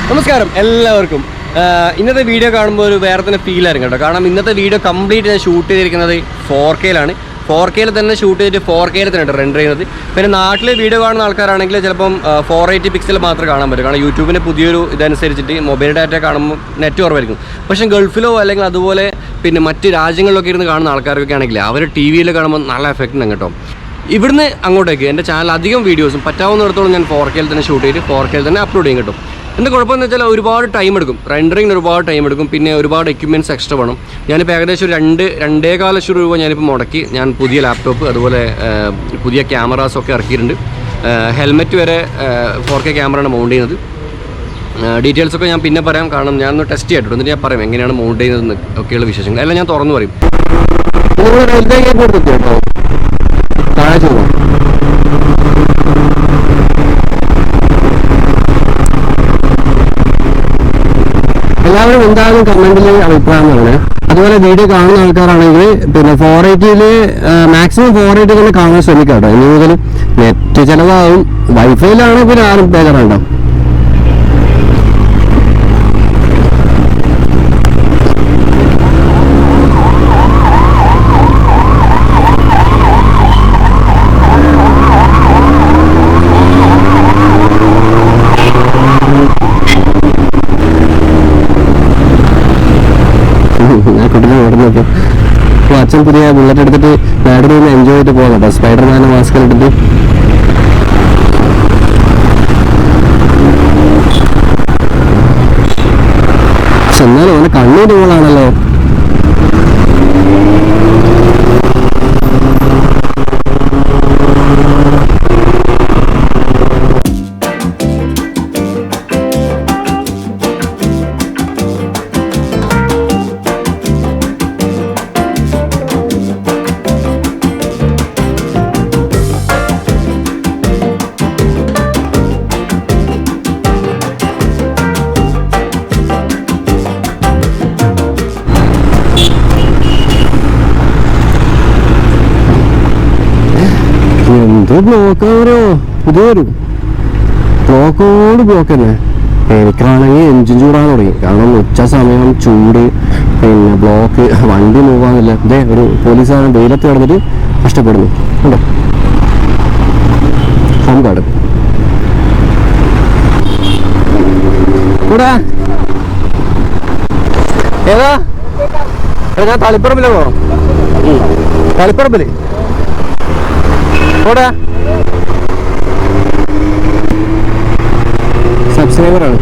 നമസ്കാരം എല്ലാവർക്കും. ഇന്നത്തെ വീഡിയോ കാണുമ്പോൾ ഒരു വേറെ തന്നെ ഫീലായിരുന്നു കേട്ടോ. കാരണം ഇന്നത്തെ വീഡിയോ കംപ്ലീറ്റ് ഞാൻ ഷൂട്ട് ചെയ്തിരിക്കുന്നത് 4K-ലാണ്. 4K-ൽ തന്നെ ഷൂട്ട് ചെയ്തിട്ട് 4K-ൽ തന്നെ റെൻഡർ ചെയ്യുന്നത്. പിന്നെ നാട്ടിലെ വീഡിയോ കാണുന്ന ആൾക്കാരാണെങ്കിൽ ചിലപ്പം 480 പിക്സൽ മാത്രമേ കാണാൻ പറ്റും. കാരണം യൂട്യൂബിൻ്റെ പുതിയൊരു ഇതനുസരിച്ചിട്ട് മൊബൈൽ ഡാറ്റ കാണുമ്പോൾ നെറ്റ് കുറവായിരിക്കും. പക്ഷേ ഗൾഫിലോ അല്ലെങ്കിൽ അതുപോലെ പിന്നെ മറ്റ് രാജ്യങ്ങളിലൊക്കെ ഇരുന്ന് കാണുന്ന ആൾക്കാർക്കൊക്കെ ആണെങ്കിൽ അവർ TV-യിൽ കാണുമ്പോൾ നല്ല എഫക്റ്റ് ഉണ്ട് കേട്ടോ. ഇവിടുന്ന് അങ്ങോട്ടേക്ക് എൻ്റെ ചാനൽ അധികം വീഡിയോസും പറ്റാവുന്നിടത്തോളം ഞാൻ 4K-ൽ തന്നെ ഷൂട്ട് ചെയ്ത് 4K-ൽ തന്നെ അപ്ലോഡ് ചെയ്യും കേട്ടോ. എന്താ കുഴപ്പമെന്ന് വെച്ചാൽ ഒരുപാട് ടൈം എടുക്കും, റെൻഡറിങ്ങിന് ഒരുപാട് ടൈം എടുക്കും. പിന്നെ ഒരുപാട് എക്യുപ്മെൻറ്റ്സ് എക്സ്ട്രാ വേണം. ഞാനിപ്പോൾ ഏകദേശം ഒരു 2-2.25 ലക്ഷം രൂപ ഞാനിപ്പോൾ മുടക്കി ഞാൻ പുതിയ ലാപ്ടോപ്പ് അതുപോലെ പുതിയ ക്യാമറാസൊക്കെ ഇറക്കിയിട്ടുണ്ട്. ഹെൽമെറ്റ് വരെ 4K ക്യാമറയാണ് മൗണ്ട് ചെയ്യുന്നത്. ഡീറ്റെയിൽസൊക്കെ ഞാൻ പിന്നെ പറയാം, കാരണം ഞാനൊന്ന് ടെസ്റ്റ് ചെയ്തിട്ടുണ്ട്. എന്നിട്ട് ഞാൻ പറയാം എങ്ങനെയാണ് മൗണ്ട് ചെയ്യുന്നതെന്ന് ഒക്കെയുള്ള വിശേഷങ്ങൾ എല്ലാം ഞാൻ തുറന്നു പറയും. റെയിൽവേ എയർപോർട്ട് എത്തി കേട്ടോ. താഴെ പോകാം. എല്ലാവരും എന്തായാലും കമന്റിൽ അഭിപ്രായം പറയണേ. അതുപോലെ വീഡിയോ കാണുന്ന ആൾക്കാരാണെങ്കിൽ പിന്നെ 480-ൽ മാക്സിമം 480 തന്നെ കാണാൻ ശ്രമിക്കാം കേട്ടോ. ഇനി മുതൽ നെറ്റ് ചിലവാകും. വൈഫൈയിലാണ് പിന്നെ ആരും പേജറുണ്ടോ. കുട്ടിനെ ഓടുന്നൊക്കെ അപ്പോൾ അച്ഛൻ പുതിയ ബുള്ളറ്റ് എടുത്തിട്ട് നാടിനെ ഒന്ന് എൻജോയ് ചെയ്തിട്ട് പോകാം കേട്ടോ. സ്പൈഡർമാനെ മാസ്ക് ഇട്ടിട്ട് പക്ഷെ എന്നാലും അവനെ കണ്ണൂർ പോകാണല്ലോ. എന്ത് ബ്ലോക്കാവരോ പുതിയൊരു ബ്ലോക്ക് തന്നെ. എനിക്കാണെങ്കിൽ എഞ്ചിൻ ചൂടാൻ തുടങ്ങി. കാരണം ഉച്ച സമയം ചൂട്, പിന്നെ ബ്ലോക്ക്, വണ്ടി മൂവാന്നില്ല. ഇതേ ഒരു പോലീസുകാരൻ വെയിലത്ത് കിടന്നിട്ട് കഷ്ടപ്പെടുന്നു ഉണ്ടോ. ഹോം ഗാർഡ് കൂടാ ഏതാ ഞാൻ തളിപ്പറമ്പിലോ പോകണം. തളിപ്പറമ്പില് ഓടാ സബ്സ്ക്രൈബറാണ്.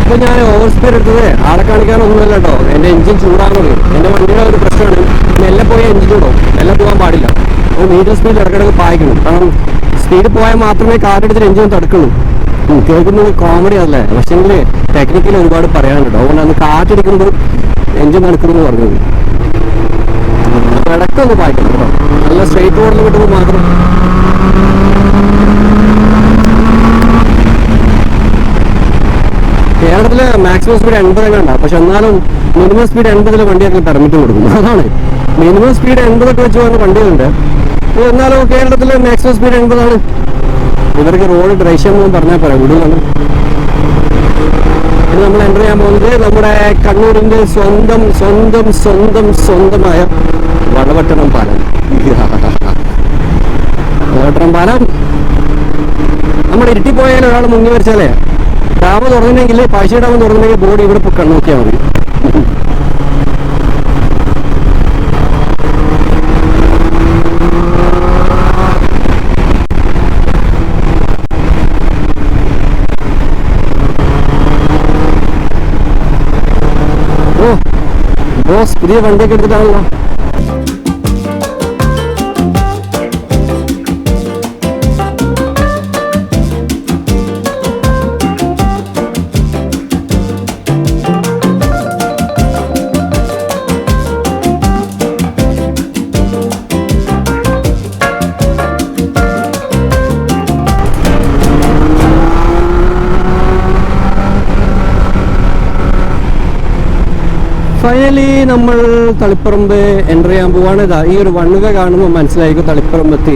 ഇപ്പൊ ഞാൻ ഓവർ സ്പീഡ് എടുത്തത് ആളെ കാണിക്കാനൊന്നുമല്ല കേട്ടോ. എന്റെ എഞ്ചിൻ ചൂടാൻ തുടങ്ങി. എന്റെ വണ്ടിയുടെ ഒരു പ്രശ്നമാണ്. മെല്ലെ പോയാൽ എഞ്ചിൻ ചൂടാവും. മെല്ലെ പോകാൻ പാടില്ല. അപ്പോൾ മീറ്റർ സ്പീഡിൽ ഇടയ്ക്കിടയ്ക്ക് പായിക്കണം. കാരണം സ്പീഡ് പോയാൽ മാത്രമേ കാറ്റെടുത്തിട്ട് എഞ്ചിൻ തടുക്കുള്ളൂ. കേൾക്കുന്നത് കോമഡി അല്ലേ, പക്ഷെങ്കിൽ ടെക്നിക്കലി ഒരുപാട് പറയാനുണ്ട്. അതുകൊണ്ടാണ് കാറ്റടിക്കുമ്പോൾ എഞ്ചിൻ നടക്കുന്നത് പറഞ്ഞത്. ഇടയ്ക്കൊന്ന് പായിക്കണം കേട്ടോ. നല്ല സ്ട്രെയിറ്റ് റോഡിൽ വിട്ടപ്പോൾ മാത്രം. കേരളത്തില് മാക്സിമം സ്പീഡ് 80 ഉണ്ടാവും. പക്ഷെ എന്നാലും മിനിമം സ്പീഡ് 80 വണ്ടിയൊക്കെ പെർമിറ്റ് കൊടുക്കും. അതാണ് മിനിമം സ്പീഡ് 80 വെച്ച് പോകുന്ന വണ്ടികളുണ്ട്. എന്നാലും കേരളത്തില് മാക്സിമം സ്പീഡ് 80. ഇവർക്ക് റോഡ് ഡ്രൈഷൻ പറഞ്ഞാൽ പറയാം വിടുന്നാണ്. ഇത് നമ്മൾ എൻ്റർ ചെയ്യാൻ പോകുന്നത് നമ്മുടെ കണ്ണൂരിന്റെ സ്വന്തമായ വളവട്ടണം പാലം. വളവട്ടണം പാലം നമ്മുടെ ഇരുട്ടി പോയാൽ ഒരാൾ മുങ്ങി വരച്ചാലേ ഡാം തുറന്നില്ലെങ്കിൽ പാശ്ശി ഡാം തുറന്നില്ലെങ്കിൽ ബോർഡ് ഇവിടെ നോക്കിയാൽ മതി. ബോസ് പുതിയ വണ്ടിയൊക്കെ എടുത്തിട്ടാണല്ലോ. ഫൈനലി നമ്മൾ തളിപ്പറമ്പ് എൻ്റർ ചെയ്യാൻ പോവാണ്. ഇതാ ഈ ഒരു വൺ വേ കാണുമ്പോൾ മനസ്സിലായിരിക്കും തളിപ്പറമ്പ് എത്തി.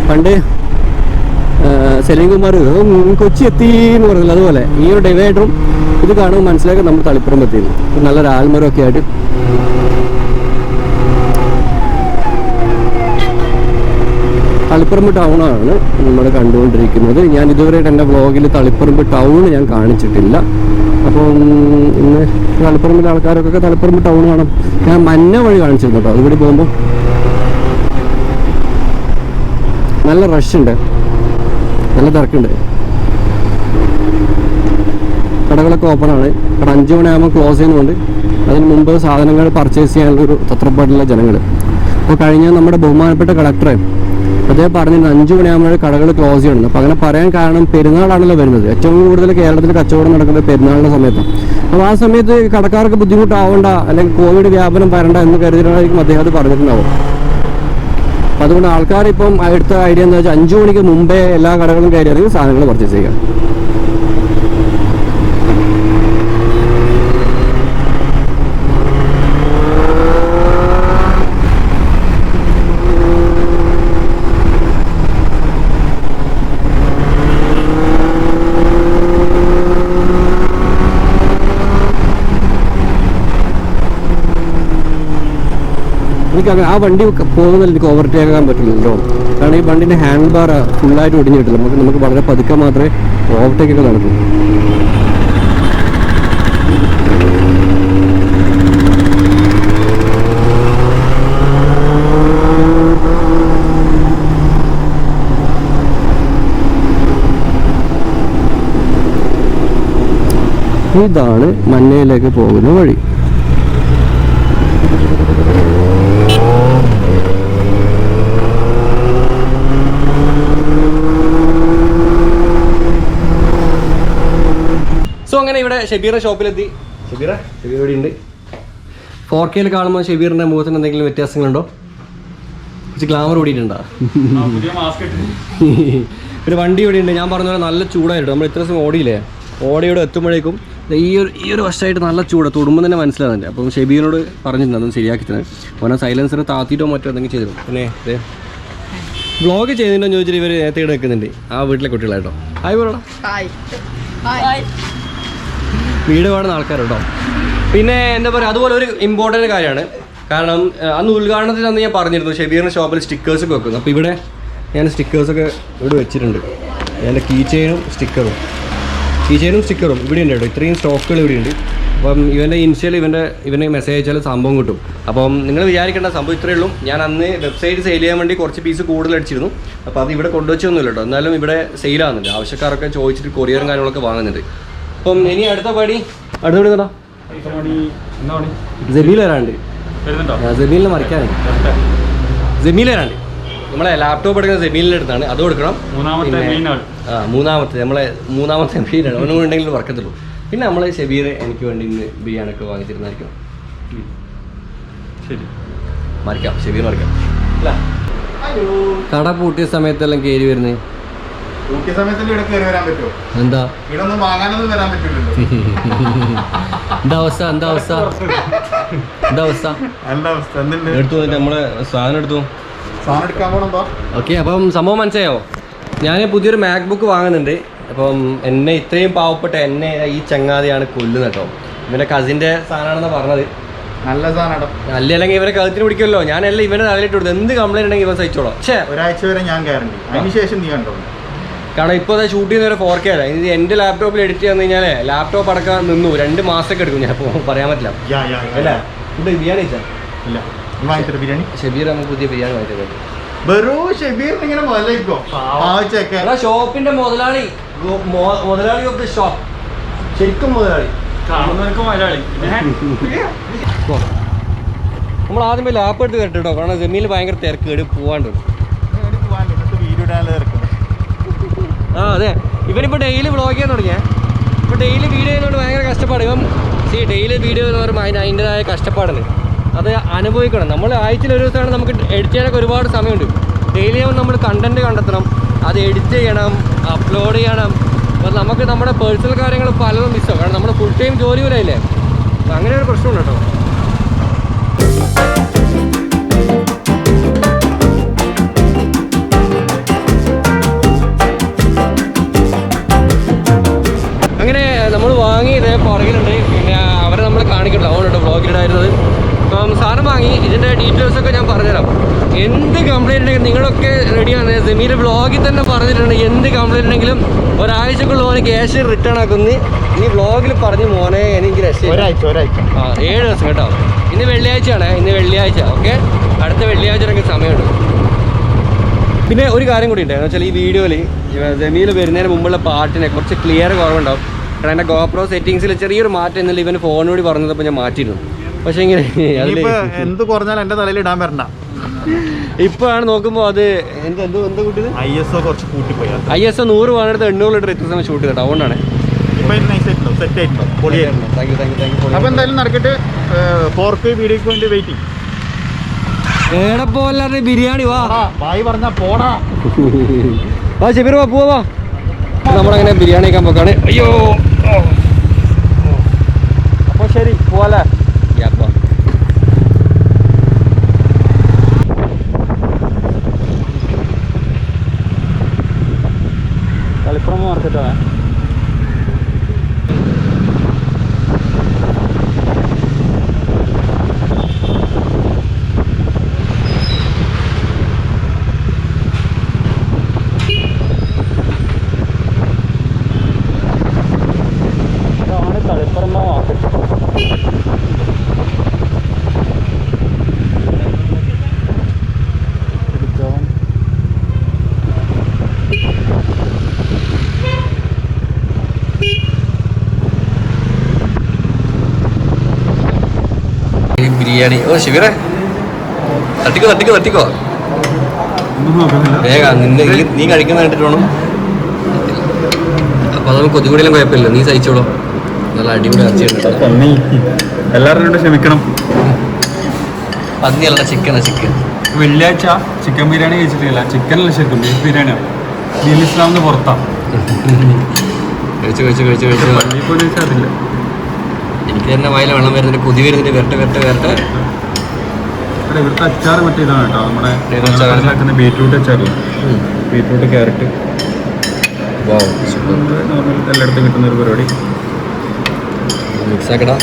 പണ്ട് സലീംകുമാർ കൊച്ചി എത്തി എന്ന് പറഞ്ഞില്ല, അതുപോലെ ഈ ഒരു ഡിവൈഡറും ഇത് കാണുമ്പോൾ മനസ്സിലാക്കും നമ്മൾ തളിപ്പറമ്പ് എത്തി. നല്ലൊരു ആൽമരമൊക്കെ ആയിട്ട് തളിപ്പറമ്പ് ടൗണാണ് നമ്മൾ കണ്ടുകൊണ്ടിരിക്കുന്നത്. ഞാൻ ഇതുവരെയായിട്ട് എൻ്റെ വ്ളോഗിൽ തളിപ്പറമ്പ് ടൗൺ ഞാൻ കാണിച്ചിട്ടില്ല. അപ്പം ഇന്ന് തളിപ്പറമ്പിലെ ആൾക്കാരൊക്കെ തളിപ്പറമ്പ് ടൗൺ കാണാം. ഞാൻ മഞ്ഞ വഴി കാണിച്ചിരുന്നു കേട്ടോ. അതുകൂടി പോകുമ്പോൾ നല്ല റഷ് ഉണ്ട്, നല്ല തിരക്കുണ്ട്. കടകളൊക്കെ ഓപ്പണാണ്. കട 5 മണിയാകുമ്പോൾ ക്ലോസ് ചെയ്യുന്നുണ്ട്. അതിന് മുമ്പ് സാധനങ്ങൾ പർച്ചേസ് ചെയ്യാനുള്ളൊരു തത്രപ്പാടിലുള്ള ജനങ്ങൾ. അപ്പോൾ കഴിഞ്ഞ നമ്മുടെ ബഹുമാനപ്പെട്ട കളക്ടറെ അദ്ദേഹം പറഞ്ഞിരുന്നു 5 മണിയാകുമ്പോൾ കടകൾ ക്ലോസ് ചെയ്യണം. അപ്പോൾ അങ്ങനെ പറയാൻ കാരണം പെരുന്നാളാണല്ലോ വരുന്നത്. ഏറ്റവും കൂടുതൽ കേരളത്തിൽ കച്ചവടം നടക്കുന്നത് പെരുന്നാളിൻ്റെ സമയത്താണ്. അപ്പോൾ ആ സമയത്ത് കടക്കാർക്ക് ബുദ്ധിമുട്ടാവണ്ട, അല്ലെങ്കിൽ കോവിഡ് വ്യാപനം വരണ്ട എന്ന് കരുതിയിട്ടായിരിക്കും അദ്ദേഹം അത് പറഞ്ഞിട്ടുണ്ടാവും. അപ്പം അതുകൊണ്ട് ആൾക്കാർ ഇപ്പം എടുത്ത ഐഡിയ എന്താ വെച്ചാൽ 5 മണിക്ക് മുമ്പേ എല്ലാ കടകളും കയറി ഇറങ്ങി സാധനങ്ങൾ പർച്ചേസ് ചെയ്യുക. എനിക്ക് ആ വണ്ടി പോകുന്നതിൽ എനിക്ക് ഓവർടേക്ക് ആക്കാൻ പറ്റില്ലല്ലോ. കാരണം ഈ വണ്ടിൻ്റെ ഹാൻഡ് ബാർ ഫുള്ളായിട്ട് ഒടിഞ്ഞിട്ടില്ല. നമുക്ക് വളരെ പതുക്കെ മാത്രമേ ഓവർടേക്ക് ഒക്കെ നടക്കൂ. ഇതാണ് മന്നയിലേക്ക് പോകുന്ന വഴി. സോ അങ്ങനെ ഇവിടെ ഷബീറിൻ്റെ ഷോപ്പിലെത്തി. ഷബീർ ഇവിടെ ഉണ്ട്. 4K കാണുമ്പോൾ ഷബീറിൻ്റെ മുഖത്തിന് എന്തെങ്കിലും വ്യത്യാസങ്ങളുണ്ടോ? കുറച്ച് ഗ്ലാമർ കൂടിയിട്ടുണ്ടോ? ഒരു വണ്ടി ഇവിടെ ഉണ്ട്. ഞാൻ പറഞ്ഞ പോലെ നല്ല ചൂടായിട്ട് നമ്മൾ ഇത്ര ദിവസം ഓടിയില്ലേ, ഓടിയോടെ എത്തുമ്പോഴേക്കും ഈ ഒരു വർഷമായിട്ട് നല്ല ചൂട് തൊടുമ്പോൾ തന്നെ മനസ്സിലാകുന്നുണ്ട്. അപ്പം ഷബീറിനോട് പറഞ്ഞിട്ടുണ്ട് അതൊന്നും ശരിയാക്കി തന്നെ. ഓരോ സൈലൻസർ താത്തിയിട്ടോ മറ്റോ എന്തെങ്കിലും ചെയ്തിരുന്നു. പിന്നെ വ്ളോഗ് ചെയ്തിട്ടുണ്ടോ ചോദിച്ചിട്ട് ഇവർ നേരത്തെ ഇവിടെ വെക്കുന്നുണ്ട്. ആ വീട്ടിലെ കുട്ടികളായിട്ടോ. ഹായ് പറയണം. വീട് കാണുന്ന ആൾക്കാരുണ്ടോ? പിന്നെ എന്താ പറയുക, അതുപോലെ ഒരു ഇമ്പോർട്ടൻറ്റ് കാര്യമാണ്. കാരണം അന്ന് ഉദ്ഘാടനത്തിൽ അന്ന് ഞാൻ പറഞ്ഞിരുന്നു ഷബീറിൻ്റെ ഷോപ്പിൽ സ്റ്റിക്കേഴ്സൊക്കെ വെക്കുന്നു. അപ്പോൾ ഇവിടെ ഞാൻ സ്റ്റിക്കേഴ്സൊക്കെ ഇവിടെ വെച്ചിട്ടുണ്ട്. എൻ്റെ കീ ചെയിനും സ്റ്റിക്കറും ഇവിടെ ഉണ്ട് കേട്ടോ. ഇത്രയും സ്റ്റോക്കുകൾ ഇവിടെ ഉണ്ട്. അപ്പം ഇവൻ്റെ ഇൻഷ്യൽ ഇവന് മെസ്സേജ് അയച്ചാൽ സംഭവം കിട്ടും. അപ്പം നിങ്ങൾ വിചാരിക്കേണ്ട സംഭവം ഇത്രയേ ഉള്ളൂ. ഞാൻ അന്ന് വെബ്സൈറ്റ് സെയിൽ ചെയ്യാൻ വേണ്ടി കുറച്ച് പീസ് കൂടുതൽ അടിച്ചിരുന്നു. അപ്പോൾ അത് ഇവിടെ കൊണ്ടുവച്ചൊന്നുമില്ല കേട്ടോ. എന്നാലും ഇവിടെ സെയിലാകുന്നുണ്ട്. ആവശ്യക്കാരൊക്കെ ചോദിച്ചിട്ട് കൊറിയറും കാര്യങ്ങളൊക്കെ വാങ്ങുന്നുണ്ട്. അപ്പം ഇനി അടുത്ത പടി എന്താ ജമീൽ വരാണ്ട്. ജമീലിനെ മറിക്കാനുണ്ട്. ജമീൽ വരാണ്ട്. നമ്മളെ ലാപ്ടോപ്പ് എടുക്കുന്ന ജമീലിൻ്റെ അടുത്താണ്. അത് കൊടുക്കണം. മൂന്നാമത്തെ നമ്മളെ മൂന്നാമത്തെ മെയിനാണ്. ഒന്നും ഉണ്ടെങ്കിലും വർക്കത്തുള്ളൂ. പിന്നെ നമ്മൾ ഷബീർ എനിക്ക് വേണ്ടി ഇന്ന് ബിരിയാണിയൊക്കെ വാങ്ങിച്ചിരുന്നായിരിക്കും. ശരി, മറിക്കാം. ഷബീർ മറിക്കാം. അല്ല കട പൂട്ടിയ സമയത്തെല്ലാം കയറി വരുന്നത് എന്താ? എടുത്തു നമ്മളെ സാധനം എടുത്തു. ഓക്കെ, അപ്പം സംഭവം മനസ്സിലായോ? ഞാൻ പുതിയൊരു മാക്ബുക്ക് വാങ്ങുന്നുണ്ട്. അപ്പം എന്നെ ഇത്രയും പാവപ്പെട്ട എന്നെ ഈ ചങ്ങാതിയാണ് കൊല്ലുന്നത് കേട്ടോ. ഇവൻ്റെ കസിൻ്റെ സാധനമാണെന്ന് പറഞ്ഞത്. നല്ല സാധനം. അല്ലെങ്കിൽ ഇവരെ കഴുത്തിന് പിടിക്കുമല്ലോ. ഞാനെല്ലാം ഇവനെ തലയിട്ട് കൊടുത്തു. എന്ത് കംപ്ലൈൻറ്റ് ഉണ്ടെങ്കിൽ ഇവൻ സഹിച്ചോളാം. ഒരാഴ്ച വരെ ഞാൻ ഗ്യാരണ്ടി. അതിനുശേഷം നീ കണ്ടോ? കാരണം ഇപ്പോൾ അത് ഷൂട്ട് ചെയ്യുന്ന ഒരു 4K അല്ല. ഇത് എൻ്റെ ലാപ്ടോപ്പിൽ എഡിറ്റ് ചെയ്ത് കഴിഞ്ഞാൽ ലാപ്ടോപ്പ് അടക്കാൻ നിന്നു 2 മാസമൊക്കെ എടുക്കും. ഞാൻ ഇപ്പോൾ പറയാൻ പറ്റില്ല. അല്ല ഫുഡ് ബിരിയാണി ഇല്ല. ബിരിയാണി ഷബീർ നമുക്ക് പുതിയ ബിരിയാണി വാങ്ങിച്ചത്. ഷോപ്പിന്റെ മുതലാളി ഓഫ് ദ ഷോപ്പ്. ശരിക്കും മുതലാളി. നമ്മൾ ആദ്യമേ ലാപ്പ് എടുത്ത് തരട്ടെ കേട്ടോ. കാരണം ജമീൽ ഭയങ്കര തിരക്കേട് പോവാണ്ട്. അതെ, ഇവനിപ്പോൾ ഡെയിലി വ്ളോഗ് ചെയ്യാൻ തുടങ്ങിയ. ഇപ്പോൾ ഡെയിലി വീഡിയോ ചെയ്യുന്നതുകൊണ്ട് ഭയങ്കര കഷ്ടപ്പാട്. ഇവൻ ഡെയിലി വീഡിയോ എന്ന് പറയുമ്പോൾ അതിൻ്റെതായ കഷ്ടപ്പാടാണ്. അത് അനുഭവിക്കണം. നമ്മൾ ആഴ്ചയിൽ ഒരു ദിവസമാണ് നമുക്ക് എഡിറ്റ് ചെയ്യാനൊക്കെ ഒരുപാട് സമയമുണ്ട്. ഡെയിലി ആവുമ്പോൾ നമ്മൾ കണ്ടൻറ്റ് കണ്ടെത്തണം, അത് എഡിറ്റ് ചെയ്യണം, അപ്ലോഡ് ചെയ്യണം. അപ്പോൾ നമുക്ക് നമ്മുടെ പേഴ്സണൽ കാര്യങ്ങൾ പലതും മിസ്സാവും. കാരണം നമ്മൾ ഫുൾ ടൈം ജോലി പോലെയല്ലേ. അപ്പം അങ്ങനെ ഒരു പ്രശ്നമുണ്ട് കേട്ടോ. വരുന്നത്. അപ്പം സാധനം വാങ്ങി, ഇതിൻ്റെ ഡീറ്റെയിൽസൊക്കെ ഞാൻ പറഞ്ഞുതരാം. എന്ത് കംപ്ലൈൻറ്റ് ഉണ്ടെങ്കിലും നിങ്ങളൊക്കെ റെഡിയാണ്. സെമീൻ്റെ വ്ളോഗിൽ തന്നെ പറഞ്ഞിട്ടുണ്ട്, എന്ത് കംപ്ലൈൻറ്റ് ഉണ്ടെങ്കിലും ഒരാഴ്ചക്കുള്ള മോനെ ക്യാഷ് റിട്ടേൺ ആക്കുന്നു. ഈ വ്ളോഗിൽ പറഞ്ഞു മോനെ എനിക്ക് രക്ഷ ഒരാഴ്ച 7 ദിവസം കേട്ടോ. ഇന്ന് വെള്ളിയാഴ്ചയാണ്, ഇന്ന് വെള്ളിയാഴ്ച. ഓക്കെ, അടുത്ത വെള്ളിയാഴ്ച എനിക്ക് സമയമുണ്ട്. പിന്നെ ഒരു കാര്യം കൂടി ഉണ്ടായിരുന്നു വെച്ചാൽ, ഈ വീഡിയോയിൽ ജമീൽ വരുന്നതിന് മുമ്പുള്ള പാട്ടിനെ കുറച്ച് ക്ലിയർ കുറവുണ്ടാവും. കാരണം എൻ്റെ ഗോപ്രോ സെറ്റിങ്സിൽ ചെറിയൊരു മാറ്റം എന്നല്ല ഇവന് ഫോണിനോട് പറഞ്ഞതപ്പോൾ ഞാൻ മാറ്റിയിരുന്നു. പക്ഷേ ഇങ്ങനെ എന്ത് കുറഞ്ഞാൽ എൻ്റെ തലയിൽ ഇടാൻ വരണ്ട. ഇപ്പോഴാണ് നോക്കുമ്പോൾ അത് എന്ത് കൂട്ടിയത് ISO കുറച്ച് കൂട്ടിപ്പോയി. ISO 100 വേണമെടുത്ത് 800 ലിറ്റർ എത്ര സമയം ഷൂട്ട് ചെയ്തിട്ട് അതുകൊണ്ടാണ്. സെറ്റ് ആയിട്ടുണ്ടോ? അപ്പോൾ എന്തായാലും നടക്കട്ടെ. 4K വീഡിയോക്ക് വേണ്ടി വെയിറ്റിംഗ്. ഏടെ പോലെ ബിരിയാണി വാ ബായി പറഞ്ഞാ പോടാ. വാ ഷെബീർ വാ, പോവാ. നമ്മളങ്ങനെ ബിരിയാണി കഴിക്കാൻ പോക്കാണ്. അയ്യോ, അപ്പോൾ ശരി പോവാല്ലേ. കളിപ്പുറം മാർക്കറ്റാണ്. കളിപ്പുറം മാർക്കറ്റ്. ബിരിയാണി. ഓ ഷിബിറെ, തട്ടിക്കോ വേഗം. നീ കഴിക്കുന്ന കണ്ടിട്ട് വേണം. അപ്പൊ അതൊന്നും കൊതുകൂടിയിലും കുഴപ്പമില്ല, നീ സഹിച്ചോളൂ. നല്ല അടിപൊളി ഇറച്ചിയുണ്ട്. എല്ലാവരും ക്ഷമിക്കണം. പന്നിയല്ല, ചിക്കൻ. വെള്ളിയാഴ്ച ചിക്കൻ ബിരിയാണി കഴിച്ചിട്ടില്ല. ചിക്കനല്ല ശരിക്കും ബീഫ് ബിരിയാണിയാണ്. ദീൻ ഇസ്ലാമിന് പുറത്താണ്. കഴിച്ചു. അതില്ല. എനിക്ക് തന്നെ വായില വെള്ളം വരുന്നുണ്ട്, കൊതി വരുന്നുണ്ട്. വരട്ടെ. ഇവിടുത്തെ അച്ചാർ മറ്റേ ഇതാണ് കേട്ടോ, നമ്മുടെ ബീറ്റ്റൂട്ട് അച്ചാറില്ല. ബീറ്റ്റൂട്ട്, ക്യാരറ്റ്, നോർമൽ എല്ലായിടത്തും കിട്ടുന്ന ഒരു പരിപാടി. മിക്സ് ആക്കടാ.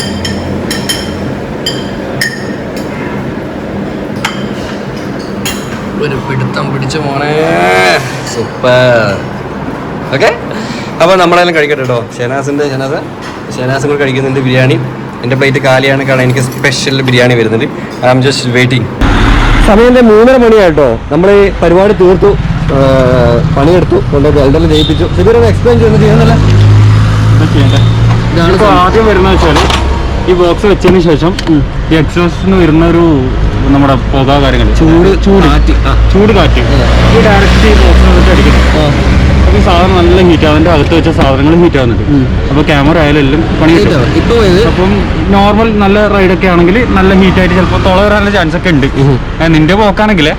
ഒരു പിടുത്തം പിടിച്ച മോനെ, സൂപ്പർ. ഓക്കെ, അപ്പോൾ നമ്മളെല്ലാം കഴിക്കട്ടെ കേട്ടോ. ഷെനാസും കൂടെ കഴിക്കുന്നുണ്ട് ബിരിയാണി. എൻ്റെ പ്ലേറ്റ് കാലിയാണ്, കാരണം എനിക്ക് സ്പെഷ്യൽ ബിരിയാണി വരുന്നുണ്ട്. I am just waiting. സമയം 3:30 മണിയായിട്ടോ. നമ്മൾ പരിപാടി തീർത്തു, പണിയെടുത്തു, കൊണ്ട് വെൽഡറിൽ ജയിപ്പിച്ചു. ഇവരൊന്ന് എക്സ്പ്ലെയിൻ ചെയ്യുന്നില്ല. ഇപ്പോൾ ആദ്യം വരുന്ന വെച്ചാൽ ഈ ബോക്സ് വെച്ചതിന് ശേഷം ഈ എക്സോസ്റ്റിന് വരുന്ന ഒരു നമ്മുടെ പുക കാര്യങ്ങൾ, ചൂട് കാറ്റ് ഈ ഡയറക്റ്റ് ഈ ബോക്സിനകത്ത് അടിക്കുന്നത്. അപ്പോൾ ഈ സാധനം നല്ല ഹീറ്റ്, അതിൻ്റെ അകത്ത് വെച്ച സാധനങ്ങൾ ഹീറ്റ് ആവുന്നുണ്ട്. അപ്പോൾ ക്യാമറ ആയാലും എല്ലാം പണി കിട്ടും. അപ്പം നോർമൽ നല്ല റൈഡൊക്കെ ആണെങ്കിൽ നല്ല ഹീറ്റായിട്ട് ചിലപ്പോൾ തുള വരാനുള്ള ചാൻസ് ഒക്കെ ഉണ്ട്. നിന്റെ പോക്കാണെങ്കിലേ.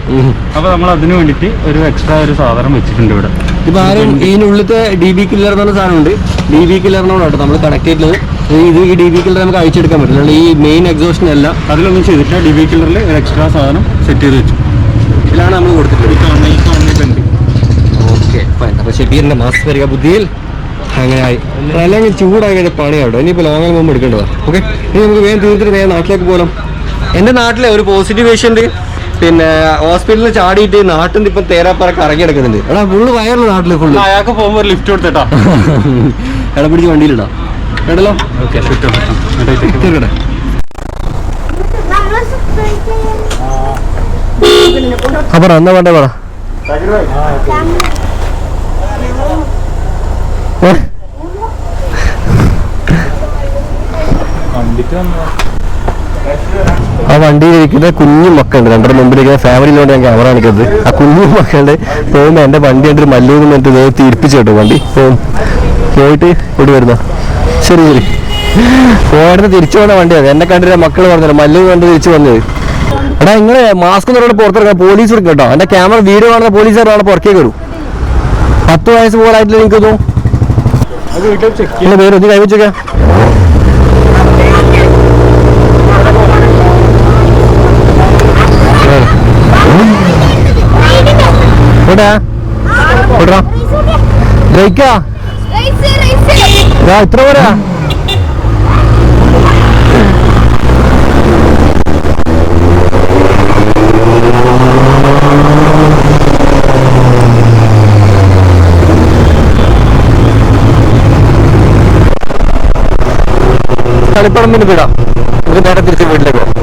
അപ്പോൾ നമ്മൾ അതിന് വേണ്ടിയിട്ട് ഒരു എക്സ്ട്രാ ഒരു സാധനം വെച്ചിട്ടുണ്ട് ഇവിടെ. ഇപ്പം ആരും ഇതിനുള്ളിലത്തെ DB കില്ലർ എന്ന് പറഞ്ഞ സാധനമുണ്ട്. DB കില്ലറിനോടാട്ടോ നമ്മൾ കണക്ട് ചെയ്തിട്ടുള്ളത്. ഇത് ഈ DB കില്ലർ നമുക്ക് അഴിച്ചെടുക്കാൻ പറ്റില്ല. ഈ മെയിൻ എക്സോഷനല്ല, അതിലൊന്നും ചെയ്തിട്ട് DB കില്ലറിൽ ഒരു എക്സ്ട്രാ സാധനം സെറ്റ് ചെയ്ത് വെച്ചു. ഇതിലാണ് നമ്മൾ കൊടുത്തിട്ടുള്ളത്. Okay fine. അപ്പോൾ ഷെബീറിൻ്റെ മാസ്മരിക ബുദ്ധിയിൽ അങ്ങനെ ആയി. അല്ലെങ്കിൽ ചൂടായി കഴിഞ്ഞാൽ പണിയാട്ടോ. ഇനിയിപ്പോൾ ലോങ്ങൽ പോകുമ്പോൾ എടുക്കേണ്ടതാണ്. ഓക്കെ, ഇനി നമുക്ക് വേഗം തീർത്തിട്ട് വേഗം നാട്ടിലേക്ക് പോകണം. എൻ്റെ നാട്ടിലെ ഒരു പോസിറ്റീവ് പേഷ്യൻ്റ് പിന്നെ ഹോസ്പിറ്റലിൽ ചാടിയിട്ട് നാട്ടിൽ നിന്ന് ഇപ്പം തേരാപ്പറക്ക് ഇറങ്ങി എടുക്കുന്നുണ്ട്. എടാ ഫുള്ള് വയറില്ല നാട്ടിൽ ഫുള്ള്. അയാൾക്ക് പോകുമ്പോൾ ഒരു ലിഫ്റ്റ് കൊടുത്തിട്ടാ ഇട പിടിച്ച് വണ്ടിയിലിടാം കേട്ടല്ലോ. ഓക്കെ, തീർക്കട്ടെ. അപ്പറ എന്നാ വേണ്ടേ പറ. ആ വണ്ടിയിലിരിക്കുന്ന കുഞ്ഞു മക്കളുണ്ട്, 2 മുമ്പിലിരിക്കുന്ന ഫാമിലിയിലോട്ട് ഞാൻ ക്യാമറ കാണിക്കുന്നത്. ആ കുഞ്ഞു മക്കളുടെ പോകുമ്പോൾ എൻ്റെ വണ്ടി കണ്ടിട്ട് മല്ലൂന്ന് പറഞ്ഞിട്ട് തിരിപ്പിച്ചു കേട്ടോ. വണ്ടി പോയിട്ട് ഇവിടെ വരുന്ന ശരി പോയിട്ട് തിരിച്ചു വന്ന വണ്ടിയാണ്. എന്നെ കണ്ടിട്ട് മക്കൾ പറഞ്ഞത് മല്ലു കണ്ട് തിരിച്ചു വന്നത്. എടാ ഇങ്ങനെ മാസ്ക് എന്ന് പറഞ്ഞാൽ പുറത്തിറങ്ങാൻ പോലീസ് എടുക്കും കേട്ടോ. എൻ്റെ ക്യാമറ വീഡിയോ കാണുന്ന പോലീസുകാരാണ് പുറത്തേക്ക് വരും. 10 വയസ്സ് പോലായിട്ടില്ല എനിക്ക് തോന്നുന്നു. പേര് ഒന്ന് കൈവച്ചോക്കാം. ഇത്ര പോരാ. തളിപ്പറമ്പിന് വിടാം, നമുക്ക് നേരെ തിരിച്ച് വീട്ടിലേക്ക് പോകാം.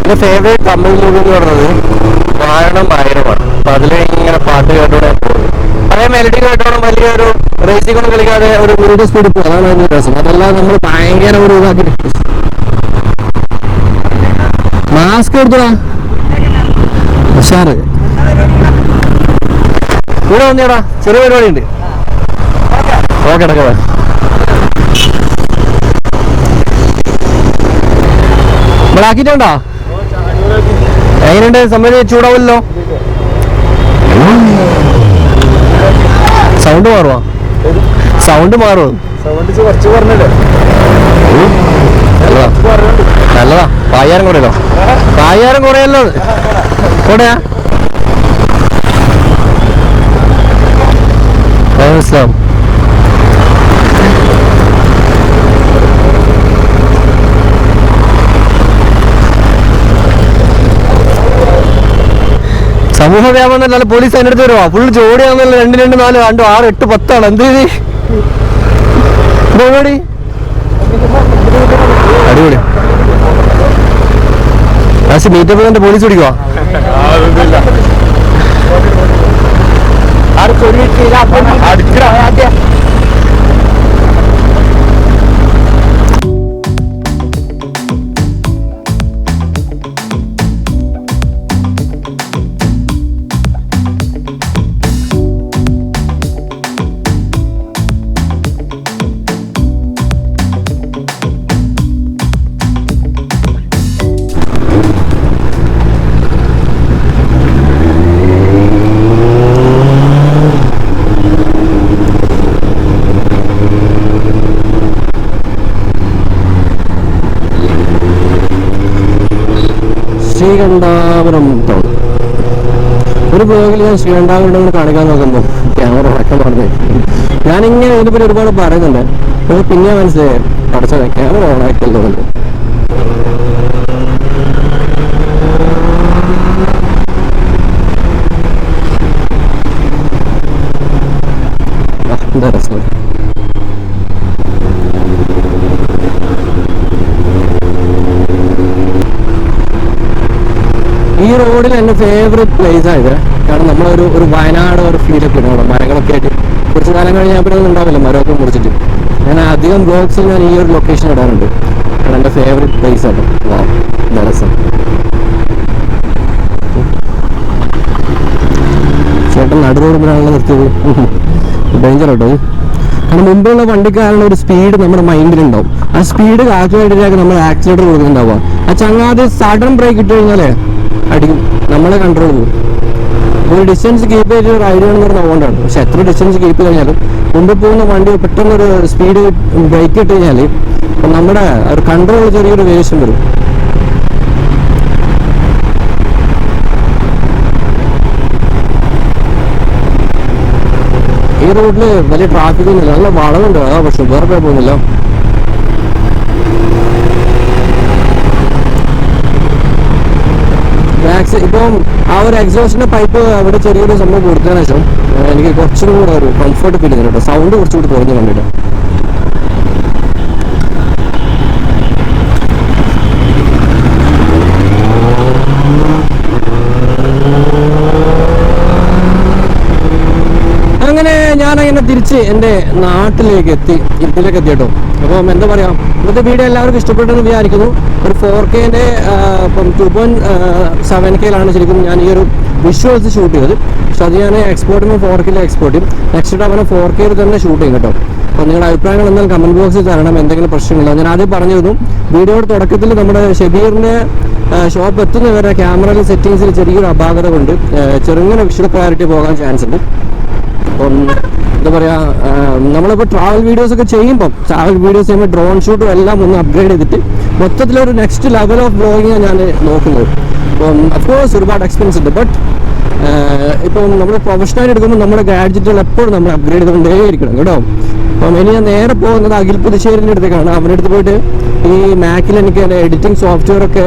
എന്റെ ഫേവറേറ്റ് തമിഴ് മൂവി എന്ന് പറയുന്നത് വാഴണം ആയിരമാണ്. അപ്പൊ അതിലെ ഇങ്ങനെ പാട്ട് കേട്ടോടെ പഴയ മെലഡി കേട്ടോണം, വലിയൊരു റേസിംഗ് കളിക്കാതെ ഒരു വീഡിയോ സ്പീഡിൽ പോകും. അതാണ് അതിന്റെ രസം. അതെല്ലാം നമ്മൾ ഭയങ്കര ഒരു ഇതാക്കി മാസ്ക് എടുത്തോളാം ഉഷാറ്. ഇവിടെ വന്നേടാ, ചെറിയ പരിപാടി ഉണ്ട്. ഓക്കെ ഇടക്കട ആക്കിട്ടുണ്ടോ? എങ്ങനെയുണ്ട്? സമയം ചൂടാവില്ലോ? സൗണ്ട് മാറുവാ? സൗണ്ട് മാറുമോ? നല്ലതാ. 5000 കുറയല്ലോ, 5000 കുറയല്ലോ. കൂടെയാ മനസ്സിലാവും. സമൂഹ വ്യാപനം അല്ല, പോലീസ് അതിൻ്റെ അടുത്ത് വരുവാ. ഫുൾ ജോഡിയാണെന്നല്ല, 2, 2, 4, 2, 6, 8, 10 ആണ്. എന്ത് ചെയ്തി പരിപാടി? അടിപൊളി. പക്ഷെ മീറ്റപ്പ് കണ്ട് പോലീസ് പിടിക്കുവാ. ശ്രീകണ്ഠാപുരം ടൗൺ. ഒരു ബ്ലോഗിൽ ഞാൻ ശ്രീകണ്ഠാപുരം കാണിക്കാൻ നോക്കുമ്പോൾ ക്യാമറ ഉറക്കം പറഞ്ഞേ. ഞാനിങ്ങനെ ഇതിനെപ്പറ്റി ഒരുപാട് പറയുന്നുണ്ട്, പക്ഷെ പിന്നെ മനസ്സിലായി പഠിച്ചത് ക്യാമറ ഓണാക്കിയാൽ തോന്നുന്നുണ്ട്. എന്താ രസം. ഈ റോഡിൽ എൻ്റെ ഫേവറേറ്റ് പ്ലേസ് ആയത്, കാരണം നമ്മളൊരു വയനാട് ഒരു ഫീലൊക്കെ ഇടണം. മരങ്ങളൊക്കെ ആയിട്ട് കുറച്ച് കാലം കഴിഞ്ഞാൽ പിന്നെ ഒന്നും ഉണ്ടാവില്ല, മരമൊക്കെ മുറിച്ചിട്ട്. ഞാൻ അധികം ബ്ലോഗ്സിൽ ഞാൻ ഈ ഒരു ലൊക്കേഷൻ ഇടാറുണ്ട്. കാരണം എൻ്റെ ഫേവറേറ്റ് പ്ലേസ് ആണ്. വാ, എന്താ രസം. ചേട്ടൻ നടു റോഡിലാണല്ലോ നിർത്തിയത്. ഡേഞ്ചർ കേട്ടോ. കാരണം മുമ്പുള്ള വണ്ടിക്കാരുടെ ഒരു സ്പീഡ് നമ്മുടെ മൈൻഡിലുണ്ടാവും. ആ സ്പീഡ് കാൽക്കുലേറ്ററിലേക്ക് നമ്മൾ ആക്സിലേറ്റർ കൊടുക്കുന്നുണ്ടാവുക. ആ ചങ്ങാതി സഡൻ ബ്രേക്ക് ഇട്ട് കഴിഞ്ഞാലേ അടിക്കും, നമ്മളെ കൺട്രോൾ പോകും. ഒരു ഡിസ്റ്റൻസ് കീപ്പ് ചെയ്ത് റൈഡ് ചെയ്യണമെന്ന് പറഞ്ഞാൽ അതുകൊണ്ടാണ്. പക്ഷെ എത്ര ഡിസ്റ്റൻസ് കീപ്പ് ചെയ്ത് കഴിഞ്ഞാലും മുമ്പ് പോകുന്ന വണ്ടി പെട്ടെന്നൊരു സ്പീഡ് ബ്രേക്ക് ഇട്ട് കഴിഞ്ഞാൽ നമ്മുടെ ഒരു കൺട്രോൾ ചെറിയൊരു വേരിയേഷൻ വരും. ഈ റോഡിൽ വലിയ ട്രാഫിക് ഒന്നുമില്ല, നല്ല വളവുണ്ട്. അതാ പക്ഷെ വേറെ പോകുന്നില്ല. ഇപ്പം ആ ഒരു എക്സോസ്റ്റിന്റെ പൈപ്പ് അവിടെ ചെറിയൊരു സംഭവം കൊടുത്തതിനു ശേഷം എനിക്ക് കുറച്ചും കൂടെ ഒരു കംഫർട്ട് ഫീൽ ചെയ്യുന്നുണ്ട്. സൗണ്ട് കുറച്ചുകൂടി കുറഞ്ഞു കണ്ടിട്ട്. അങ്ങനെ ഞാനങ്ങനെ തിരിച്ച് എൻ്റെ നാട്ടിലേക്ക് എത്തി കേട്ടോ. അപ്പം എന്താ പറയാ, ഇന്നത്തെ വീഡിയോ എല്ലാവർക്കും ഇഷ്ടപ്പെട്ടെന്ന് വിചാരിക്കുന്നു. ഒരു 4Kന്റെ ഇപ്പം 2.7Kയിലാണ് ശരിക്കും ഞാൻ ഈ ഒരു വിഷ്വൽസ് ഷൂട്ട് ചെയ്തത്. പക്ഷെ അത് ഞാൻ എക്സ്പോർട്ടിന് 4K എക്സ്പോർട്ട് ചെയ്യും. നെക്സ്റ്റ് അവനെ 4K തന്നെ ഷൂട്ട് ചെയ്യും കേട്ടോ. അപ്പോൾ നിങ്ങളുടെ അഭിപ്രായങ്ങൾ എന്തായാലും കമന്റ് ബോക്സിൽ തരണം. എന്തെങ്കിലും പ്രശ്നമില്ല. ഞാൻ ആദ്യം പറഞ്ഞിരുന്നു വീഡിയോയുടെ തുടക്കത്തിൽ നമ്മുടെ ഷബീറിന്റെ ഷോപ്പ് എത്തുന്നവരെ ക്യാമറയിൽ സെറ്റിങ്സിൽ ചെറിയൊരു അപാകത കൊണ്ട് ചെറുങ്ങനെ വിഷ്വൽ ക്ലാരിറ്റി പോകാൻ ചാൻസ് ഉണ്ട്. അപ്പം എന്താ പറയുക, നമ്മളിപ്പോൾ ട്രാവൽ വീഡിയോസ് ഒക്കെ ചെയ്യുമ്പോൾ ഡ്രോൺ ഷൂട്ടും എല്ലാം ഒന്ന് അപ്ഗ്രേഡ് ചെയ്തിട്ട് മൊത്തത്തിലൊരു നെക്സ്റ്റ് ലെവൽ ഓഫ് ബ്ലോഗിങ് ഞാൻ നോക്കുന്നത്. അപ്പം അഫ്കോഴ്സ് ഒരുപാട് എക്സ്പെൻസ് ഉണ്ട്. ബട്ട് ഇപ്പം നമ്മൾ പ്രൊഫഷണൽ എടുക്കുമ്പോൾ നമ്മുടെ ഗാഡ്ജറ്റുകൾ എപ്പോഴും നമ്മൾ അപ്ഗ്രേഡ് ചെയ്തുകൊണ്ടേയിരിക്കണം കേട്ടോ. അപ്പം ഇനി ഞാൻ നേരെ പോകുന്നത് അഖിൽ പുതുശ്ശേരിൻ്റെ അടുത്തേക്കാണ്. അവൻ്റെ അടുത്ത് പോയിട്ട് ഈ മാക്കിൽ എനിക്ക് എൻ്റെ എഡിറ്റിംഗ് സോഫ്റ്റ്വെയർ ഒക്കെ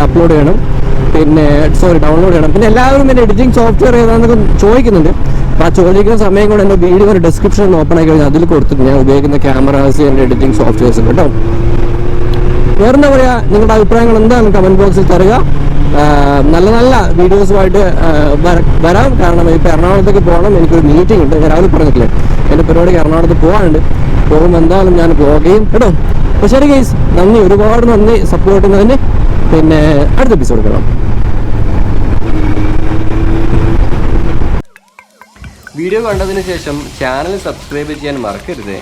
അപ്ലോഡ് ചെയ്യണം. പിന്നെ ഡൗൺലോഡ് ചെയ്യണം. പിന്നെ എല്ലാവരും എൻ്റെ എഡിറ്റിംഗ് സോഫ്റ്റ്വെയർ ഏതാണെന്നൊക്കെ ചോദിക്കുന്നുണ്ട്. അപ്പോൾ ആ ചോദിക്കുന്ന സമയം കൊണ്ട് എൻ്റെ വീഡിയോ ഒരു ഡിസ്ക്രിപ്ഷൻ ഒന്ന് ഓപ്പൺ ആക്കി കഴിഞ്ഞാൽ അതിൽ കൊടുത്തിട്ട് ഞാൻ ഉപയോഗിക്കുന്ന ക്യാമറാസ് എൻ്റെ എഡിറ്റിംഗ് സോഫ്റ്റ്വെയർസ് കേട്ടോ. വേറെന്താ പറയുക, നിങ്ങളുടെ അഭിപ്രായങ്ങൾ എന്താണ് കമൻറ്റ് ബോക്സിൽ തരിക. നല്ല നല്ല വീഡിയോസുമായിട്ട് വരാം. കാരണം ഇപ്പോൾ എറണാകുളത്തേക്ക് പോകണം, എനിക്കൊരു മീറ്റിംഗ് ഉണ്ട്. ഞാൻ രാവിലെ പറഞ്ഞിട്ടില്ലേ എൻ്റെ പരിപാടിക്ക് എറണാകുളത്ത് പോകാനുണ്ട്. പോകുമ്പോൾ എന്തായാലും ഞാൻ ബ്ലോഗ് ചെയ്യും കേട്ടോ. അപ്പോൾ ശരി ഗൈസ്, നന്ദി, ഒരുപാട് നന്ദി സപ്പോർട്ട് ചെയ്യുന്നതിന്. പിന്നെ അടുത്ത എപ്പിസോഡ് കാണാം. വീഡിയോ കണ്ടതിന് ശേഷം ചാനൽ സബ്സ്ക്രൈബ് ചെയ്യാൻ മറക്കരുത്.